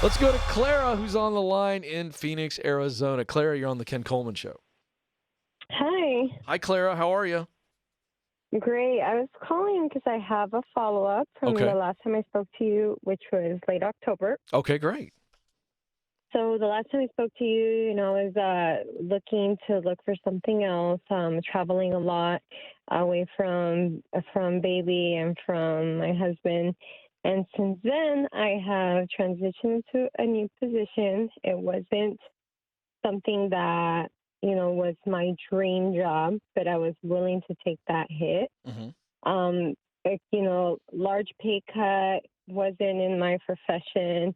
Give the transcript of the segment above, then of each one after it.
Let's go to Clara, who's on the line in Phoenix, Arizona. Clara, you're on the Ken Coleman Show. Hi. Hi, Clara. How are you? Great. I was calling because I have a follow-up from Okay. the last time I spoke to you, which was late October. Okay, great. So the last time I spoke to you, I was looking to look for something else, traveling a lot away from baby and from my husband. And since then, I have transitioned to a new position. It wasn't something that, was my dream job, but I was willing to take that hit. Mm-hmm. Large pay cut wasn't in my profession,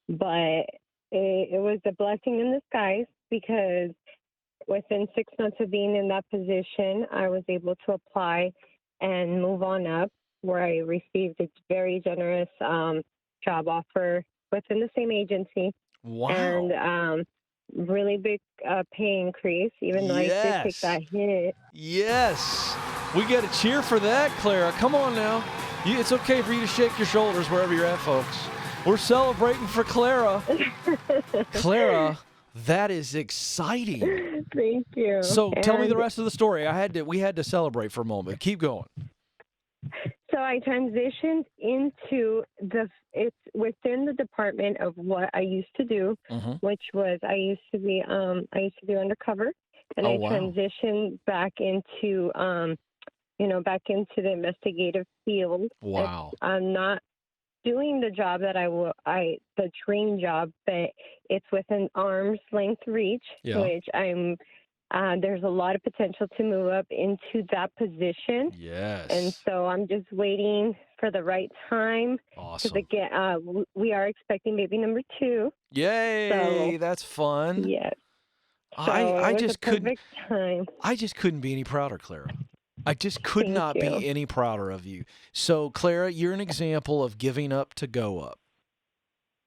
but it was a blessing in disguise because within 6 months of being in that position, I was able to apply and move on up, where I received a very generous job offer within the same agency. Wow. And really big pay increase, even though I did take that hit. Yes. We got to cheer for that, Clara. Come on now. It's okay for you to shake your shoulders wherever you're at, folks. We're celebrating for Clara. Clara, that is exciting. Thank you. So tell me the rest of the story. We had to celebrate for a moment. Keep going. So I transitioned into it's within the department of what I used to do, which was I used to do undercover, and transitioned back into the investigative field. Wow. I'm not doing the job that the dream job, but it's within arm's length reach, which there's a lot of potential to move up into that position. Yes. And so I'm just waiting for the right time. Awesome. We are expecting baby number 2. Yay! So, that's fun. Yes. So I just couldn't. Time. I just couldn't be any prouder, Clara. I just could not be any prouder of you. So, Clara, you're an example of giving up to go up.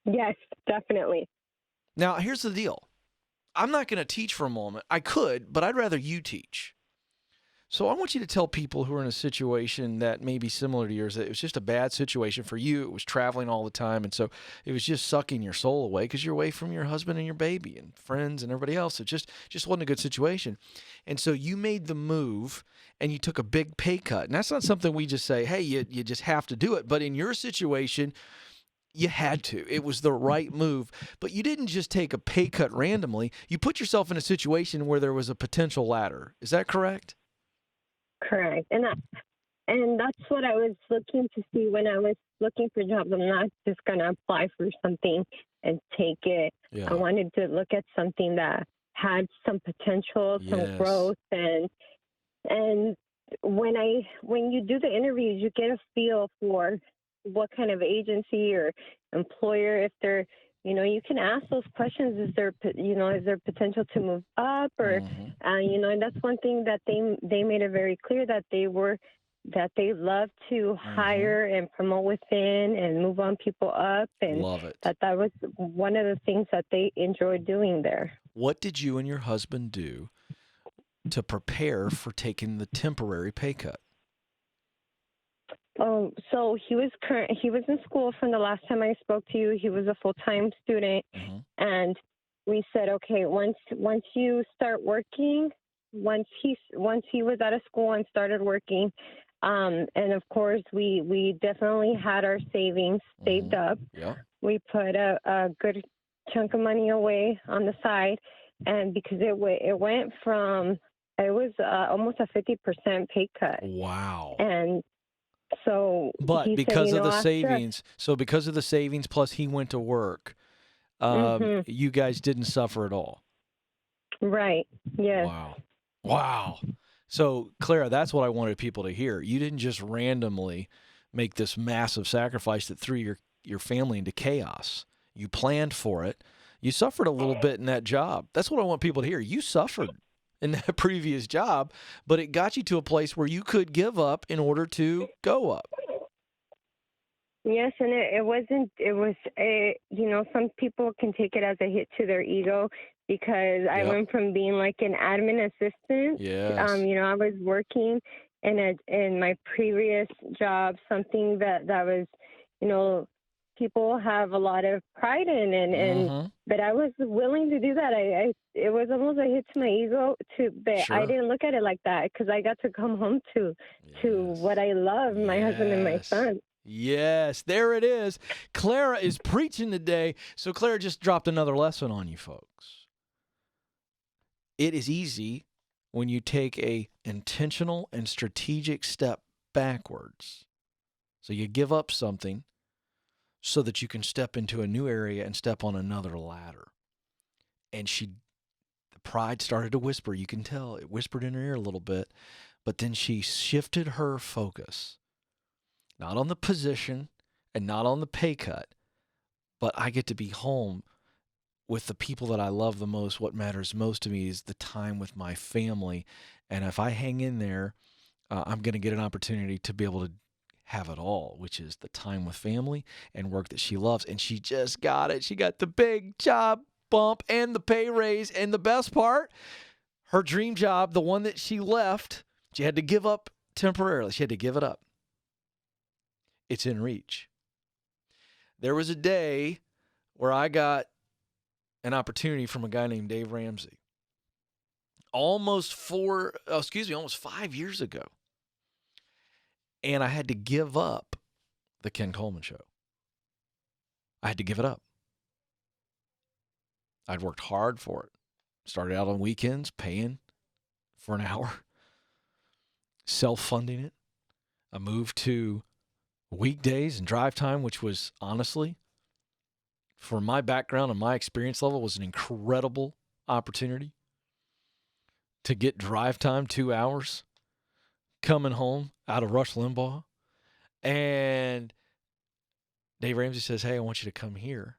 Yes, definitely. Now, here's the deal. I'm not going to teach for a moment. I could, but I'd rather you teach. So I want you to tell people who are in a situation that may be similar to yours that it was just a bad situation for you. It was traveling all the time, and so it was just sucking your soul away because you're away from your husband and your baby and friends and everybody else. It just wasn't a good situation. And so you made the move, and you took a big pay cut. And that's not something we just say, hey, you just have to do it. But in your situation, you had to. It was the right move. But you didn't just take a pay cut randomly. You put yourself in a situation where there was a potential ladder. Is that correct? Correct. And that's what I was looking to see when I was looking for jobs. I'm not just going to apply for something and take it. Yeah. I wanted to look at something that had some potential, some growth. And when you do the interviews, you get a feel for what kind of agency or employer, if they're, you can ask those questions. Is there potential to move up, or, and that's one thing that they made it very clear that they love to hire and promote within and move on people up, and love it. That was one of the things that they enjoyed doing there. What did you and your husband do to prepare for taking the temporary pay cut? So he was in school from the last time I spoke to you. He was a full-time student, and we said, okay, once you start working, once he was out of school and started working, and of course we definitely had our savings saved up. Yeah. We put a good chunk of money away on the side, and because it went from almost a 50% pay cut. Wow. And so, but because of the savings, plus he went to work, you guys didn't suffer at all. Right. Yes. Wow. So, Clara, that's what I wanted people to hear. You didn't just randomly make this massive sacrifice that threw your family into chaos. You planned for it. You suffered a little bit in that job. That's what I want people to hear. You suffered in that previous job, but it got you to a place where you could give up in order to go up. Yes, and some people can take it as a hit to their ego, because I went from being like an admin assistant. Yes. I was working in my previous job, something that was, people have a lot of pride in, and but I was willing to do that. It was almost a hit to my ego but I didn't look at it like that, because I got to come home to what I love, my husband and my son. Yes, there it is. Clara is preaching today. So Clara just dropped another lesson on you folks. It is easy when you take a intentional and strategic step backwards. So you give up something so that you can step into a new area and step on another ladder. And the pride started to whisper. You can tell it whispered in her ear a little bit, but then she shifted her focus, not on the position and not on the pay cut, but I get to be home with the people that I love the most. What matters most to me is the time with my family. And if I hang in there, I'm going to get an opportunity to be able to have it all, which is the time with family and work that she loves. And she just got it. She got the big job bump and the pay raise. And the best part, her dream job, the one that she left, she had to give up temporarily. She had to give it up. It's in reach. There was a day where I got an opportunity from a guy named Dave Ramsey. Almost 5 years ago. And I had to give up the Ken Coleman Show. I had to give it up. I'd worked hard for it. Started out on weekends, paying for an hour, self-funding it. I moved to weekdays and drive time, which was honestly, for my background and my experience level, was an incredible opportunity to get drive time, 2 hours, coming home out of Rush Limbaugh. And Dave Ramsey says, hey, I want you to come here.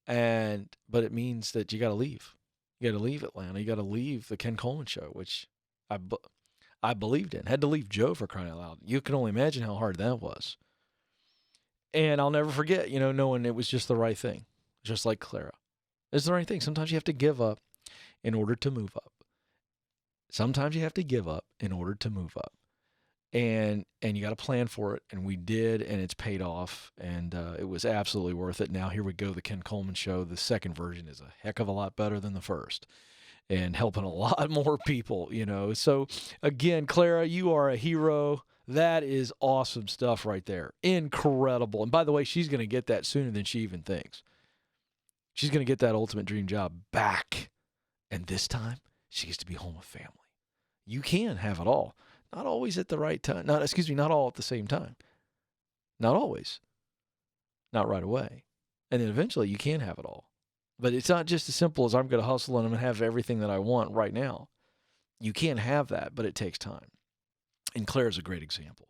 But it means that you got to leave. You got to leave Atlanta. You got to leave the Ken Coleman Show, which I believed in. Had to leave Joe, for crying out loud. You can only imagine how hard that was. And I'll never forget, knowing it was just the right thing. Just like Clara. It's the right thing. Sometimes you have to give up in order to move up. Sometimes you have to give up in order to move up. And you got to plan for it. And we did, and it's paid off. And it was absolutely worth it. Now here we go, the Ken Coleman Show. The second version is a heck of a lot better than the first. And helping a lot more people, So, again, Clara, you are a hero. That is awesome stuff right there. Incredible. And by the way, she's going to get that sooner than she even thinks. She's going to get that ultimate dream job back. And this time, she gets to be home with family. You can have it all. Not always at the right time. Not all at the same time. Not always. Not right away. And then eventually you can have it all. But it's not just as simple as I'm going to hustle and I'm going to have everything that I want right now. You can have that, but it takes time. And Claire's a great example.